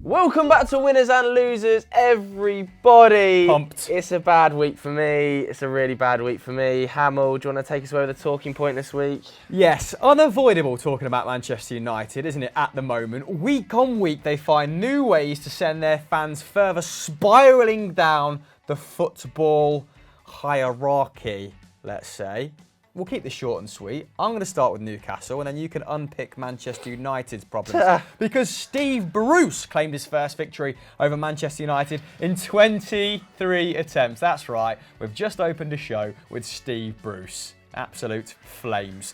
Welcome back to Winners and Losers, everybody. Pumped. It's a bad week for me. It's a really bad week for me. Hamill, do you want to take us away with the talking point this week? Yes, unavoidable talking about Manchester United, isn't it, at the moment? Week on week, they find new ways to send their fans further spiralling down the football hierarchy, let's say. We'll keep this short and sweet. I'm going to start with Newcastle, and then you can unpick Manchester United's problems. Because Steve Bruce claimed his first victory over Manchester United in 23 attempts. That's right, we've just opened a show with Steve Bruce. Absolute flames.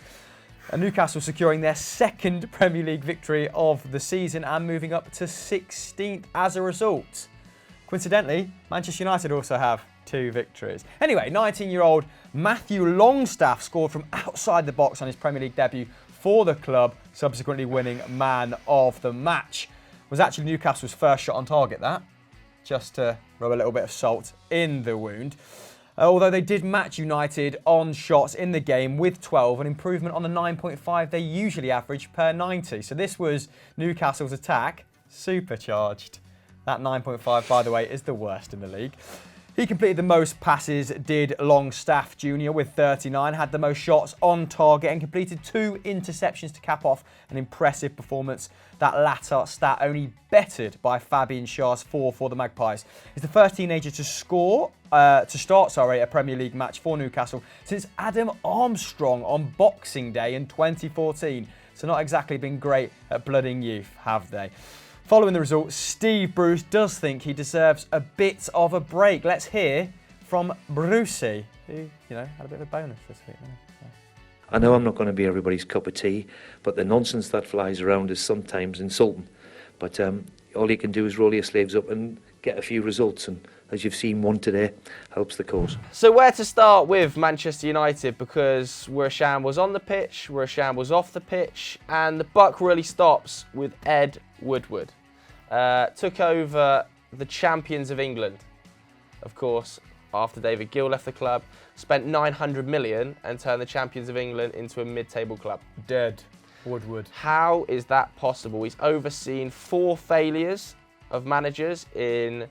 And Newcastle securing their second Premier League victory of the season and moving up to 16th as a result. Coincidentally, Manchester United also have 2 victories. Anyway, 19-year-old Matthew Longstaff scored from outside the box on his Premier League debut for the club, subsequently winning Man of the Match. Was actually Newcastle's first shot on target, that. Just to rub a little bit of salt in the wound. Although they did match United on shots in the game with 12, an improvement on the 9.5 they usually average per 90. So this was Newcastle's attack, supercharged. That 9.5, by the way, is the worst in the league. He completed the most passes, did Longstaff Jr. with 39, had the most shots on target and completed 2 interceptions to cap off an impressive performance. That latter stat only bettered by Fabian Schär's 4 for the Magpies. He's the first teenager to start a Premier League match for Newcastle since Adam Armstrong on Boxing Day in 2014. So not exactly been great at blooding youth, have they? Following the result, Steve Bruce does think he deserves a bit of a break. Let's hear from Brucey, who, had a bit of a bonus this week. I know I'm not going to be everybody's cup of tea, but the nonsense that flies around is sometimes insulting. But all you can do is roll your sleeves up and get a few results, and as you've seen, one today helps the cause. So where to start with Manchester United, because we're a shambles on the pitch, we're a shambles off the pitch, and the buck really stops with Ed Woodward. Took over the champions of England, of course, after David Gill left the club, spent 900 million and turned the champions of England into a mid-table club. Dead Woodward. How is that possible? He's overseen 4 failures of managers in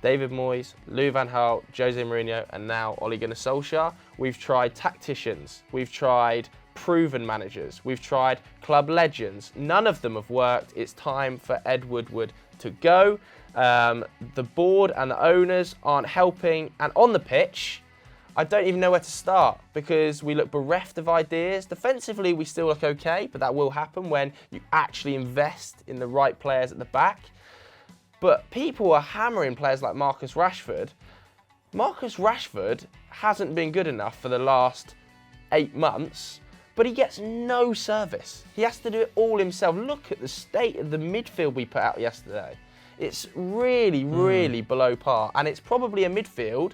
David Moyes, Louis van Gaal, Jose Mourinho, and now Ole Gunnar Solskjaer. We've tried tacticians, we've tried proven managers, we've tried club legends. None of them have worked. It's time for Ed Woodward to go. The board and the owners aren't helping, and on the pitch, I don't even know where to start because we look bereft of ideas. Defensively, we still look okay, but that will happen when you actually invest in the right players at the back. But people are hammering players like Marcus Rashford. Marcus Rashford hasn't been good enough for the last 8 months, but he gets no service. He has to do it all himself. Look at the state of the midfield we put out yesterday. It's really, really below par, and it's probably a midfield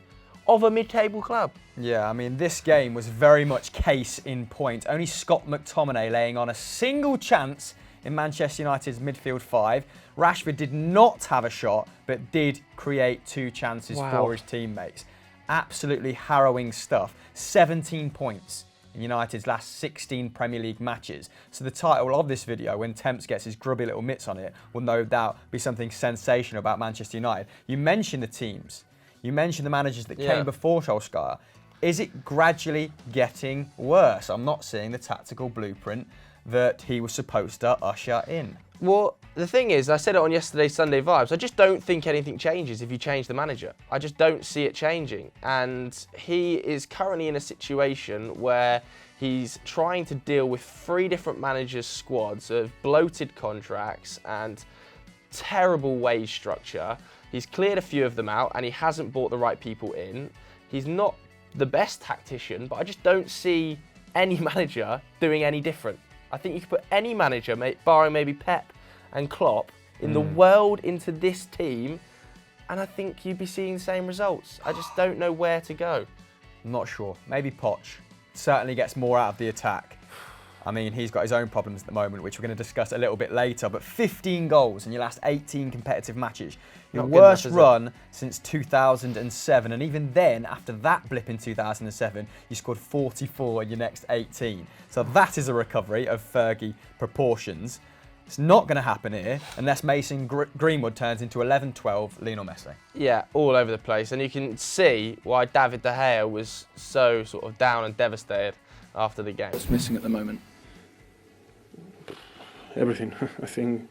of a mid-table club. Yeah, I mean, this game was very much case in point. Only Scott McTominay laying on a single chance in Manchester United's midfield 5. Rashford did not have a shot, but did create 2 chances for his teammates. Absolutely harrowing stuff. 17 points in United's last 16 Premier League matches. So the title of this video, when Temps gets his grubby little mitts on it, will no doubt be something sensational about Manchester United. You mentioned the teams. You mentioned the managers that came before Solskjaer. Is it gradually getting worse? I'm not seeing the tactical blueprint that he was supposed to usher in. Well, the thing is, I said it on yesterday's Sunday Vibes, I just don't think anything changes if you change the manager. I just don't see it changing. And he is currently in a situation where he's trying to deal with 3 different managers' squads of bloated contracts and terrible wage structure. He's cleared a few of them out and he hasn't brought the right people in. He's not the best tactician, but I just don't see any manager doing any different. I think you could put any manager, barring maybe Pep and Klopp, in the world into this team, and I think you'd be seeing the same results. I just don't know where to go. I'm not sure. Maybe Poch certainly gets more out of the attack. I mean, he's got his own problems at the moment, which we're going to discuss a little bit later, but 15 goals in your last 18 competitive matches. Your worst run since 2007, and even then, after that blip in 2007, you scored 44 in your next 18. So that is a recovery of Fergie proportions. It's not going to happen here unless Mason Greenwood turns into 11-12 Lionel Messi. Yeah, all over the place. And you can see why David De Gea was so sort of down and devastated after the game. What's missing at the moment? Everything. I think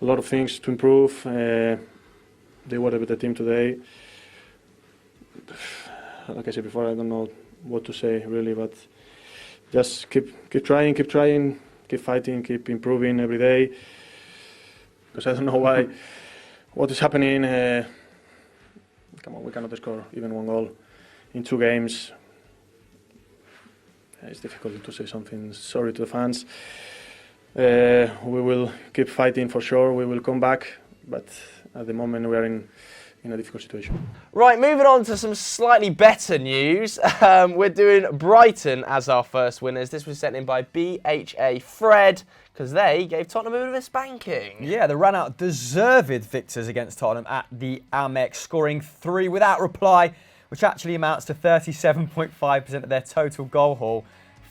a lot of things to improve. They were with the team today. Like I said before, I don't know what to say really, but just keep trying, keep fighting, keep improving every day. Because I don't know what is happening. Come on, we cannot score even one goal in 2 games. It's difficult to say something. Sorry to the fans. We will keep fighting for sure. We will come back, but at the moment we are in a difficult situation. Right, moving on to some slightly better news. We're doing Brighton as our first winners. This was sent in by BHA Fred, because they gave Tottenham a bit of a spanking. Yeah, they ran out deserved victors against Tottenham at the Amex, scoring 3 without reply, which actually amounts to 37.5% of their total goal haul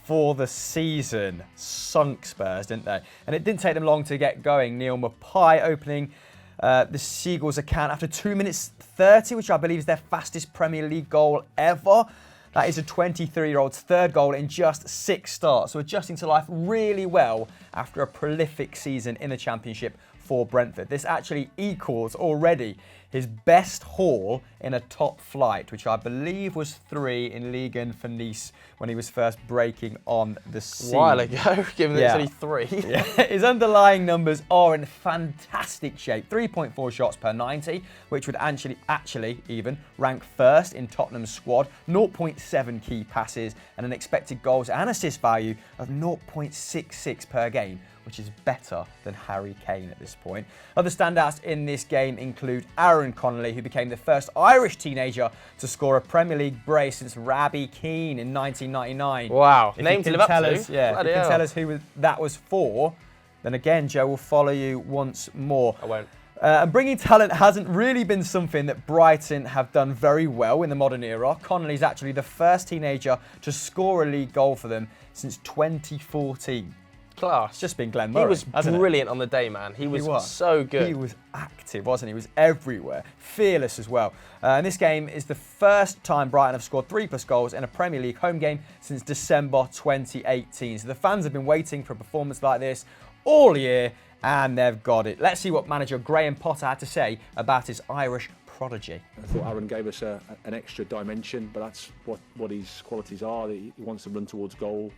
for the season. Sunk Spurs, didn't they? And it didn't take them long to get going. Neil Maupay opening the Seagulls account after 2 minutes 30, which I believe is their fastest Premier League goal ever. That is a 23-year-old's third goal in just 6 starts. So adjusting to life really well after a prolific season in the Championship for Brentford. This actually equals already his best haul in a top flight, which I believe was 3 in Ligue 1 for Nice when he was first breaking on the scene. A while ago, given that it's only 3. Yeah. His underlying numbers are in fantastic shape. 3.4 shots per 90, which would actually even rank first in Tottenham's squad. 0.7 key passes and an expected goals and assist value of 0.66 per game, which is better than Harry Kane at this point. Other standouts in this game include Aaron Connolly, who became the first Irish teenager to score a Premier League brace since Robbie Keane in 1999. Wow, If name you to can live up tell to. us, yeah, if you can tell us who that was for, then again, Joe will follow you once more. I won't. And bringing talent hasn't really been something that Brighton have done very well in the modern era. Connolly's actually the first teenager to score a league goal for them since 2014. Class. It's just been Glenn Murray. He was brilliant on the day, man. He was so good. He was active, wasn't he? He was everywhere. Fearless as well. And this game is the first time Brighton have scored 3+ goals in a Premier League home game since December 2018. So the fans have been waiting for a performance like this all year, and they've got it. Let's see what manager Graham Potter had to say about his Irish prodigy. I thought Aaron gave us an extra dimension, but that's what his qualities are. He wants to run towards goal.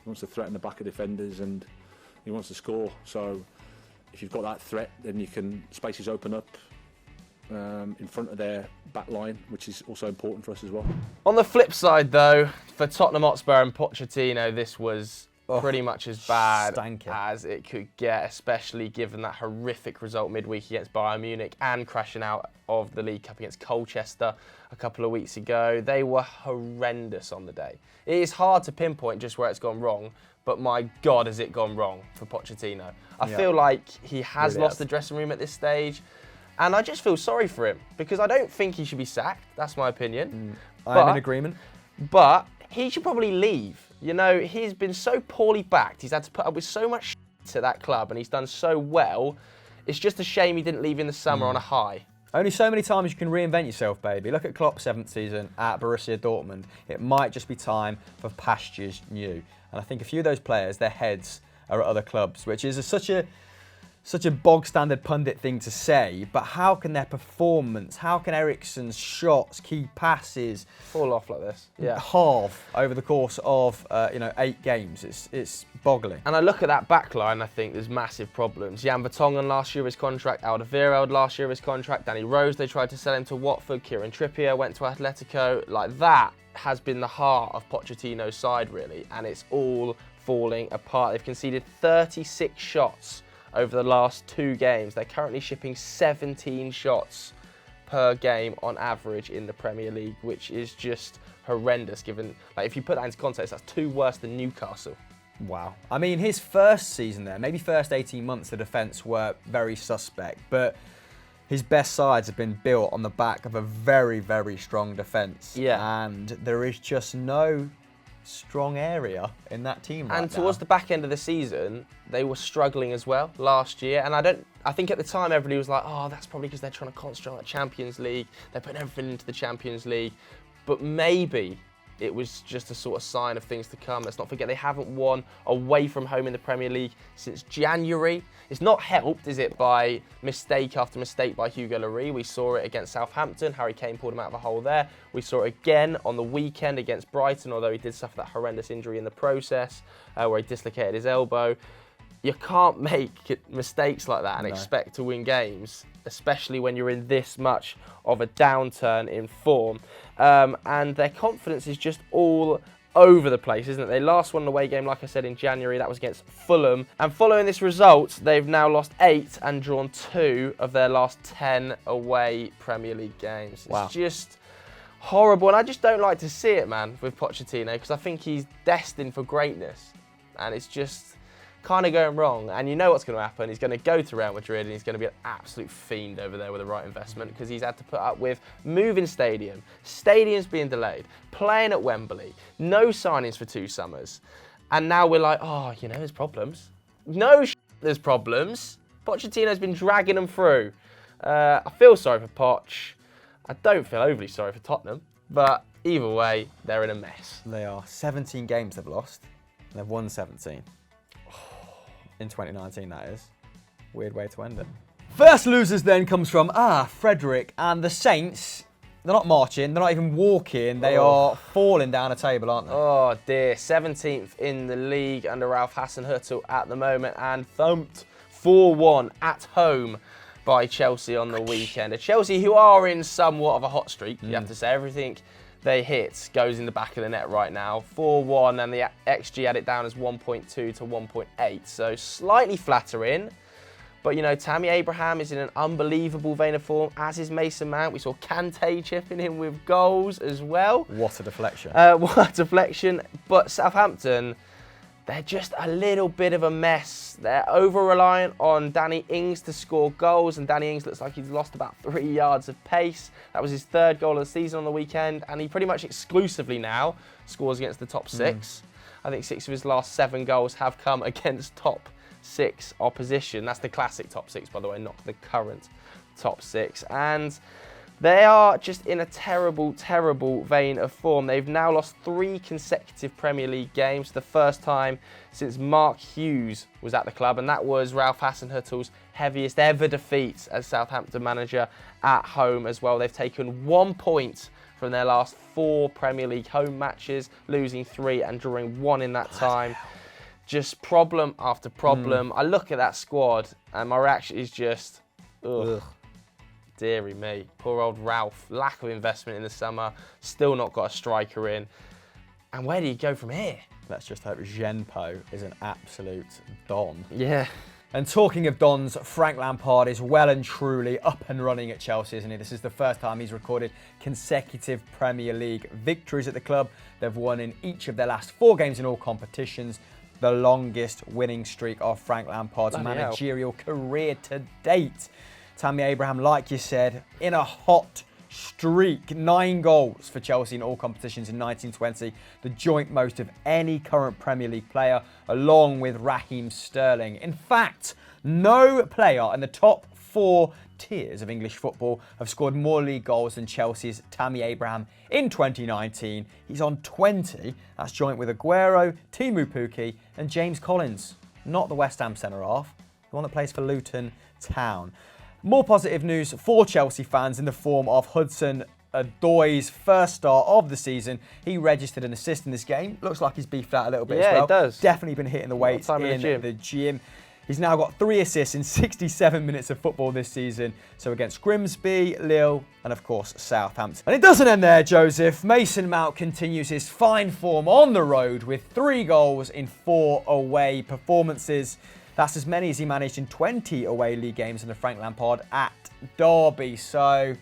He wants to threaten the back of defenders, and he wants to score. So if you've got that threat, then you can spaces open up in front of their back line, which is also important for us as well. On the flip side, though, for Tottenham Hotspur and Pochettino, this was pretty much as bad as it could get, especially given that horrific result midweek against Bayern Munich and crashing out of the League Cup against Colchester a couple of weeks ago. They were horrendous on the day. It is hard to pinpoint just where it's gone wrong, but my God, has it gone wrong for Pochettino. I feel like he has lost the dressing room at this stage, and I just feel sorry for him because I don't think he should be sacked. That's my opinion. I'm in agreement. But he should probably leave. You know, he's been so poorly backed. He's had to put up with so much shit at that club, and he's done so well. It's just a shame he didn't leave in the summer on a high. Only so many times you can reinvent yourself, baby. Look at Klopp's 7th season at Borussia Dortmund. It might just be time for pastures new. And I think a few of those players, their heads are at other clubs, which is such a bog standard pundit thing to say, but how can their performance, how can Eriksen's shots, key passes fall off like this? Yeah. Halve over the course of 8 games? It's boggling. And I look at that back line, I think there's massive problems. Jan Vertonghen last year of his contract, Alderweireld last year of his contract, Danny Rose, they tried to sell him to Watford, Kieran Trippier went to Atletico. Like, that has been the heart of Pochettino's side, really, and it's all falling apart. They've conceded 36 shots over the last 2 games. They're currently shipping 17 shots per game on average in the Premier League, which is just horrendous given, like, if you put that into context, that's 2 worse than Newcastle. Wow. I mean, his first season there, maybe first 18 months, the defence were very suspect, but his best sides have been built on the back of a very, very strong defence. Yeah. And there is just no strong area in that team right And towards the back end of the season, they were struggling as well last year. And I think at the time everybody was like, oh, that's probably because they're trying to concentrate on the Champions League. They're putting everything into the Champions League. But maybe it was just a sort of sign of things to come. Let's not forget they haven't won away from home in the Premier League since January. It's not helped, is it, by mistake after mistake by Hugo Lloris. We saw it against Southampton. Harry Kane pulled him out of a hole there. We saw it again on the weekend against Brighton, although he did suffer that horrendous injury in the process where he dislocated his elbow. You can't make mistakes like that and expect to win games, especially when you're in this much of a downturn in form. And their confidence is just all over the place, isn't it? They last won an away game, like I said, in January. That was against Fulham. And following this result, they've now lost 8 and drawn 2 of their last 10 away Premier League games. Wow. It's just horrible. And I just don't like to see it, man, with Pochettino, because I think he's destined for greatness. And it's just kind of going wrong, and you know what's going to happen. He's going to go to Real Madrid and he's going to be an absolute fiend over there with the right investment, because he's had to put up with moving stadiums being delayed, playing at Wembley, no signings for 2 summers, and now we're like, oh, you know, there's problems. No, there's problems. Pochettino's been dragging them through. I feel sorry for Poch. I don't feel overly sorry for Tottenham, but either way, they're in a mess. They are 17 games they've lost, and they've won 17. In 2019, that is. Weird way to end it. First losers then comes from, Frederick and the Saints. They're not marching, they're not even walking, they are falling down a table, aren't they? Oh dear, 17th in the league under Ralph Hasenhüttl at the moment, and thumped 4-1 at home by Chelsea on the weekend. A Chelsea who are in somewhat of a hot streak, you have to say. Everything they hit goes in the back of the net right now. 4-1, and the XG had it down as 1.2 to 1.8, so slightly flattering. But, you know, Tammy Abraham is in an unbelievable vein of form, as is Mason Mount. We saw Kante chipping in with goals as well. What a deflection. What a deflection. But Southampton, they're just a little bit of a mess. They're over-reliant on Danny Ings to score goals, and Danny Ings looks like he's lost about 3 yards of pace. That was his 3rd goal of the season on the weekend, and he pretty much exclusively now scores against the top 6. I think 6 of his last 7 goals have come against top 6 opposition. That's the classic top 6, by the way, not the current top 6. And they are just in a terrible, terrible vein of form. They've now lost 3 consecutive Premier League games, the first time since Mark Hughes was at the club, and that was Ralph Hasenhüttl's heaviest ever defeat as Southampton manager at home as well. They've taken 1 point from their last 4 Premier League home matches, losing 3 and drawing 1 in that time. Just problem after problem. I look at that squad and my reaction is just, ugh. Deary me. Poor old Ralph. Lack of investment in the summer. Still not got a striker in. And where do you go from here? Let's just hope Genpo is an absolute don. Yeah. And talking of dons, Frank Lampard is well and truly up and running at Chelsea, isn't he? This is the first time he's recorded consecutive Premier League victories at the club. They've won in each of their last 4 games in all competitions. The longest winning streak of Frank Lampard's managerial career to date. Tammy Abraham, like you said, in a hot streak. 9 goals for Chelsea in all competitions in 1920, the joint most of any current Premier League player, along with Raheem Sterling. In fact, no player in the top 4 tiers of English football have scored more league goals than Chelsea's Tammy Abraham in 2019. He's on 20. That's joint with Aguero, Timu Pukki and James Collins. Not the West Ham centre-half, the one that plays for Luton Town. More positive news for Chelsea fans in the form of Hudson-Odoi's first start of the season. He registered an assist in this game. Looks like he's beefed out a little bit as well. Yeah, it does. Definitely been hitting the weights in the gym. He's now got 3 assists in 67 minutes of football this season. So against Grimsby, Lille, and of course Southampton. And it doesn't end there, Joseph. Mason Mount continues his fine form on the road with 3 goals in 4 away performances. That's as many as he managed in 20 away league games under Frank Lampard at Derby. So,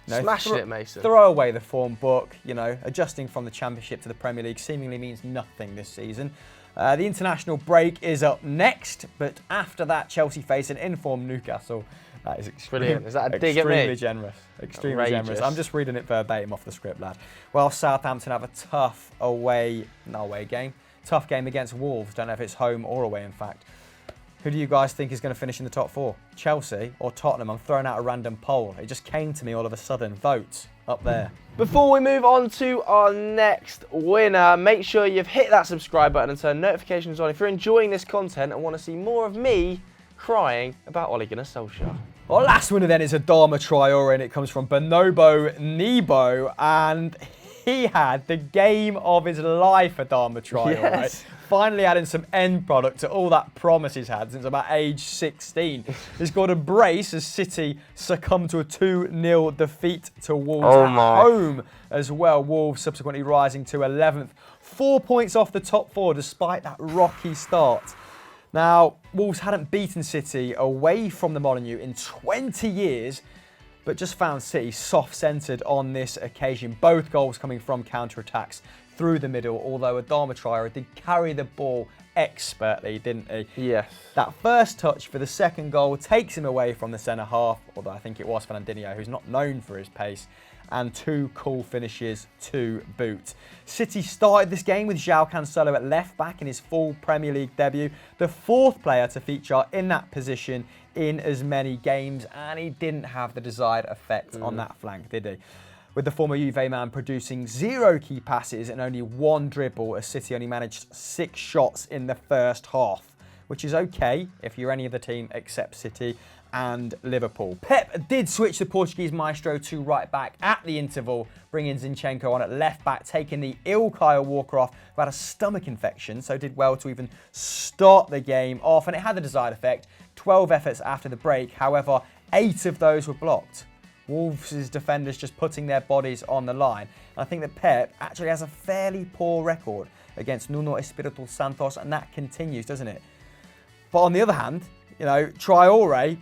smashing it, Mason. Throw away the form book. Adjusting from the Championship to the Premier League seemingly means nothing this season. The international break is up next, but after that, Chelsea face an in-form Newcastle That is Brilliant. Is that a dig at me? Extremely generous. Extremely Outrageous. generous. I'm just reading it verbatim off the script, lad. Well, Southampton have a tough game. Tough game against Wolves. Don't know if it's home or away, in fact. Who do you guys think is going to finish in the top 4? Chelsea or Tottenham? I'm throwing out a random poll. It just came to me all of a sudden. Vote up there. Before we move on to our next winner, make sure you've hit that subscribe button and turn notifications on if you're enjoying this content and want to see more of me crying about Ole Gunnar Solskjaer. Our last winner then is Adama Traore, and it comes from Bonobo Nebo, and he had the game of his life, Adama Traore. Yes. Right? Finally adding some end product to all that promise he's had since about age 16. He scored a brace as City succumbed to a 2-0 defeat to Wolves at home as well. Wolves subsequently rising to 11th. 4 points off the top 4 despite that rocky start. Now, Wolves hadn't beaten City away from the Molineux in 20 years, but just found City soft-centred on this occasion. Both goals coming from counter-attacks through the middle, although Adama Traore did carry the ball expertly, didn't he? Yes. That first touch for the second goal takes him away from the centre-half, although I think it was Fernandinho, who's not known for his pace, and 2 cool finishes to boot. City started this game with João Cancelo at left-back in his full Premier League debut, the 4th player to feature in that position in as many games, and he didn't have the desired effect on that flank, did he? With the former Juve man producing 0 key passes and only 1 dribble, as City only managed 6 shots in the first half, which is okay if you're any other team except City and Liverpool. Pep did switch the Portuguese maestro to right back at the interval, bringing Zinchenko on at left back, taking the ill Kyle Walker off, who had a stomach infection, so did well to even start the game off, and it had the desired effect. 12 efforts after the break, however, 8 of those were blocked. Wolves' defenders just putting their bodies on the line. And I think that Pep actually has a fairly poor record against Nuno Espirito Santos, and that continues, doesn't it? But on the other hand, you know, Traore,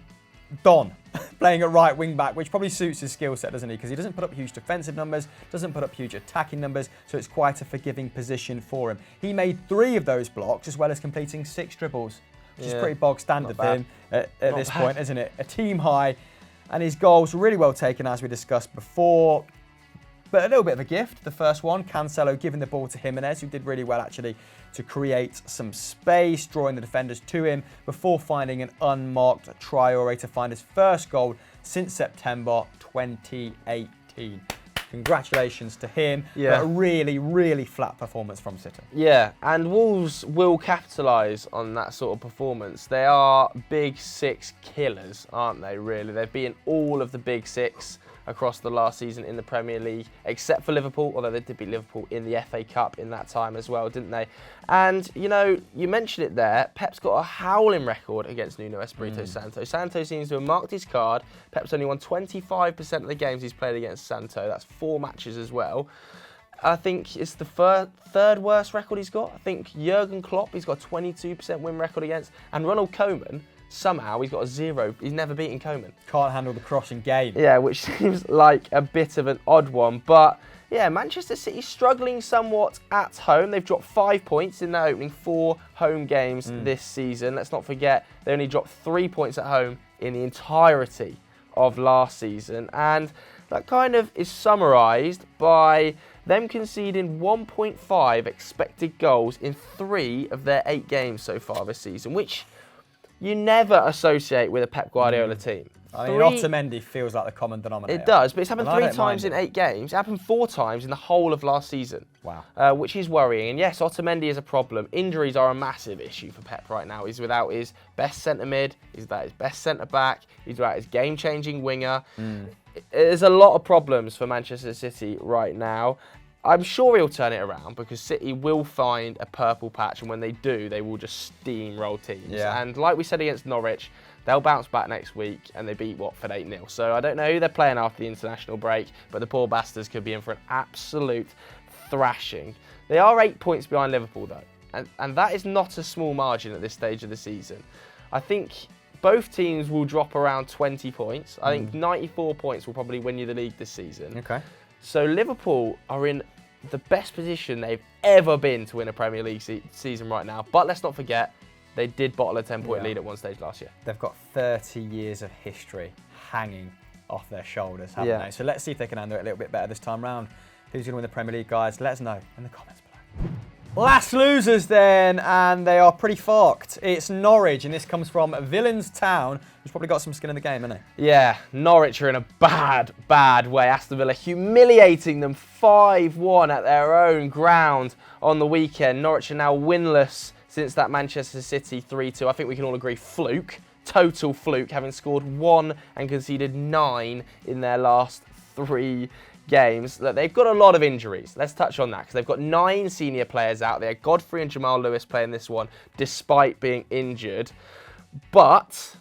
Don, playing at right wing back, which probably suits his skill set, doesn't he? Because he doesn't put up huge defensive numbers, doesn't put up huge attacking numbers, so it's quite a forgiving position for him. He made 3 of those blocks, as well as completing 6 dribbles, which is pretty bog standard for him at this point, isn't it? A team high. And his goals were really well taken, as we discussed before. But a little bit of a gift, the first one. Cancelo giving the ball to Jimenez, who did really well, actually, to create some space, drawing the defenders to him, before finding an unmarked Traore to find his first goal since September 2018. Congratulations to him. Yeah. But a really, really flat performance from City. Yeah, and Wolves will capitalise on that sort of performance. They are big 6 killers, aren't they, really? They've beaten all of the big 6 across the last season in the Premier League, except for Liverpool, although they did beat Liverpool in the FA Cup in that time as well, didn't they? And, you know, you mentioned it there, Pep's got a howling record against Nuno Espirito Santo. Santo seems to have marked his card. Pep's only won 25% of the games he's played against Santo. That's 4 matches as well. I think it's the third worst record he's got. I think Jurgen Klopp, he's got a 22% win record against, and Ronald Koeman, somehow he's got a 0. He's never beaten Koeman. Can't handle the crossing game. Yeah, which seems like a bit of an odd one. But yeah, Manchester City struggling somewhat at home. They've dropped 5 points in their opening 4 home games this season. Let's not forget, they only dropped 3 points at home in the entirety of last season. And that kind of is summarised by them conceding 1.5 expected goals in 3 of their 8 games so far this season, which you never associate with a Pep Guardiola team. I mean, Otamendi feels like the common denominator. It does, but it's happened 3 times in it. 8 games. It happened 4 times in the whole of last season. Wow. Which is worrying. And yes, Otamendi is a problem. Injuries are a massive issue for Pep right now. He's without his best centre mid, he's without his best centre back, he's without his game-changing winger. There's a lot of problems for Manchester City right now. I'm sure he'll turn it around, because City will find a purple patch, and when they do, they will just steamroll teams. Yeah. And like we said against Norwich, they'll bounce back next week, and they beat Watford 8-0. So I don't know who they're playing after the international break, but the poor bastards could be in for an absolute thrashing. They are 8 points behind Liverpool, though, and that is not a small margin at this stage of the season. I think both teams will drop around 20 points. I think 94 points will probably win you the league this season. Okay. So Liverpool are in the best position they've ever been to win a Premier League season right now. But let's not forget, They did bottle a 10-point lead at one stage last year. They've got 30 years of history hanging off their shoulders, haven't they? So let's see if they can handle it a little bit better this time round. Who's going to win the Premier League, guys? Let us know in the comments below. Last losers then, and they are pretty fucked. It's Norwich, and this comes from Villains Town, who's probably got some skin in the game, hasn't he? Yeah, Norwich are in a bad way. Aston Villa humiliating them 5-1 at their own ground on the weekend. Norwich are now winless since that Manchester City 3-2. I think we can all agree fluke. Total fluke, having scored 1 and conceded 9 in their last 3 games. Look, they've got a lot of injuries. Let's touch on that because they've got 9 senior players out there. Godfrey and Jamal Lewis playing this one despite being injured. But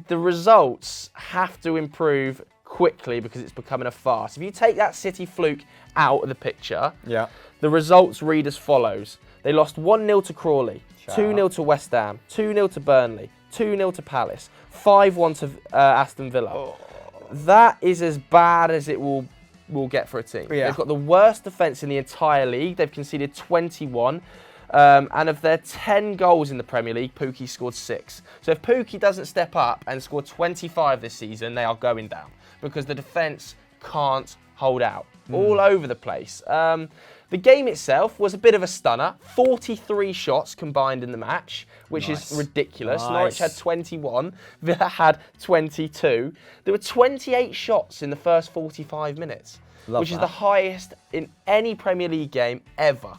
the results have to improve quickly because it's becoming a farce. If you take that City fluke out of the picture, the results read as follows. They lost 1-0 to Crawley, 2-0 to West Ham, 2-0 to Burnley, 2-0 to Palace, 5-1 to Aston Villa. That is as bad as it will get for a team. They've got the worst defence in the entire league. They've conceded 21. And of their 10 goals in the Premier League, Pukki scored 6. So if Pukki doesn't step up and score 25 this season, they are going down because the defence can't hold out. All over the place. The game itself was a bit of a stunner. 43 shots combined in the match, which is ridiculous. Norwich had 21, Villa had 22. There were 28 shots in the first 45 minutes, which is the highest in any Premier League game ever.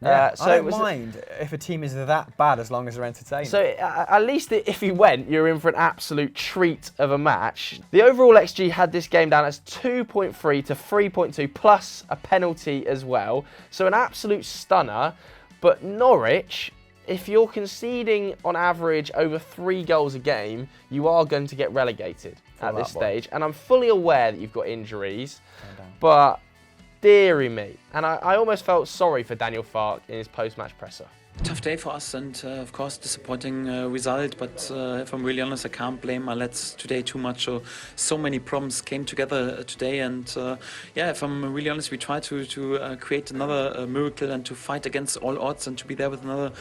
I don't mind if a team is that bad as long as they're entertaining. So at least if you went, you're in for an absolute treat of a match. The overall XG had this game down as 2.3 to 3.2 plus a penalty as well. So an absolute stunner. But Norwich, if you're conceding on average over 3 goals a game, you are going to get relegated at this stage. And I'm fully aware that you've got injuries, but dearie me. And I almost felt sorry for Daniel Farke in his post-match presser. Tough day for us and of course disappointing result, but if I'm really honest, I can't blame my lads today too much. So many problems came together today, and if I'm really honest, we tried to create another miracle and to fight against all odds and to be there with another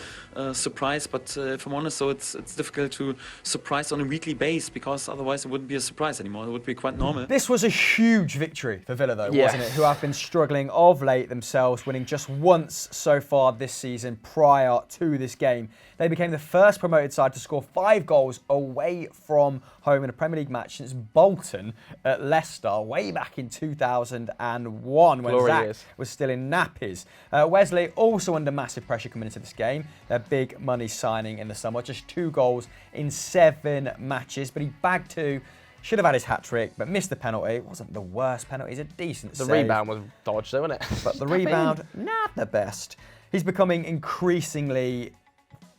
surprise. But if I'm honest, so it's difficult to surprise on a weekly base because otherwise it wouldn't be a surprise anymore. It would be quite normal. This was a huge victory for Villa though, wasn't it? Who have been struggling of late themselves, winning just once so far this season prior to this game. They became the first promoted side to score 5 goals away from home in a Premier League match since Bolton at Leicester way back in 2001 when Zach was still in nappies. Wesley also under massive pressure coming into this game. Their big money signing in the summer. Just 2 goals in 7 matches, but he bagged 2. Should have had his hat-trick, but missed the penalty. It wasn't the worst penalty. It's a decent save. The rebound was dodged though, wasn't it? But the rebound, not the best. He's becoming increasingly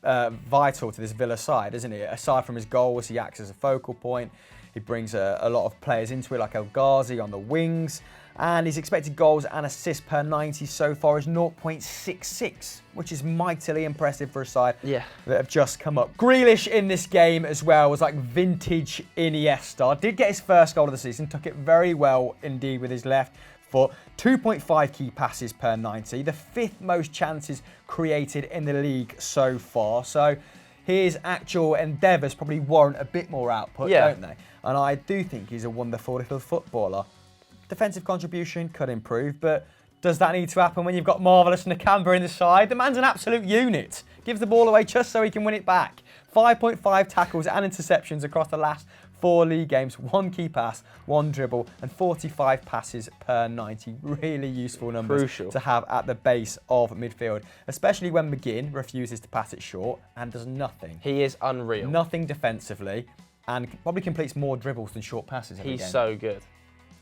vital to this Villa side, isn't he? Aside from his goals, he acts as a focal point. He brings a lot of players into it, like El Ghazi on the wings. And his expected goals and assists per 90 so far is 0.66, which is mightily impressive for a side that have just come up. Grealish in this game as well was like vintage Iniesta. Did get his first goal of the season, took it very well indeed with his left foot. 2.5 key passes per 90, the 5th most chances created in the league so far. So his actual endeavours probably warrant a bit more output, don't they? And I do think he's a wonderful little footballer. Defensive contribution could improve, but does that need to happen when you've got marvellous Nakamba in the side? The man's an absolute unit. Gives the ball away just so he can win it back. 5.5 tackles and interceptions across the last 4 league games, 1 key pass, 1 dribble, and 45 passes per 90. Really useful numbers to have at the base of midfield, especially when McGinn refuses to pass it short and does nothing. He is unreal. Nothing defensively, and probably completes more dribbles than short passes every game. He's so good.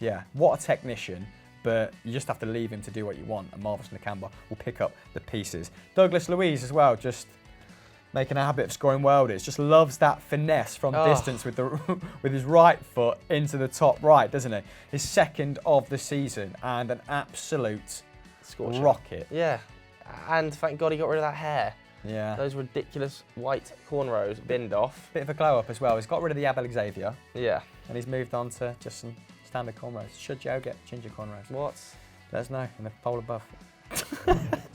Yeah, what a technician, but you just have to leave him to do what you want, and Marvellous Nakamba will pick up the pieces. Douglas Luiz as well, just making a habit of scoring worldies. Just loves that finesse from distance with with his right foot into the top right, doesn't he? His 2nd of the season and an absolute rocket. Yeah, and thank God he got rid of that hair. Yeah. Those ridiculous white cornrows binned off. Bit of a glow up as well. He's got rid of the Abel Xavier. Yeah. And he's moved on to just some standard cornrows. Should Joe get ginger cornrows? What? Let us know in the poll above.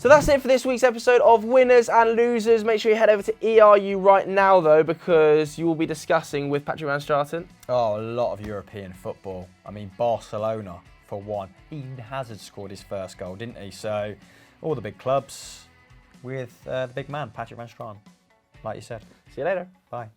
So that's it for this week's episode of Winners and Losers. Make sure you head over to ERU right now, though, because you will be discussing with Patrick Van Straten. Oh, a lot of European football. I mean, Barcelona, for one. Eden Hazard scored his first goal, didn't he? So, all the big clubs with the big man, Patrick Van Straten, like you said. See you later. Bye.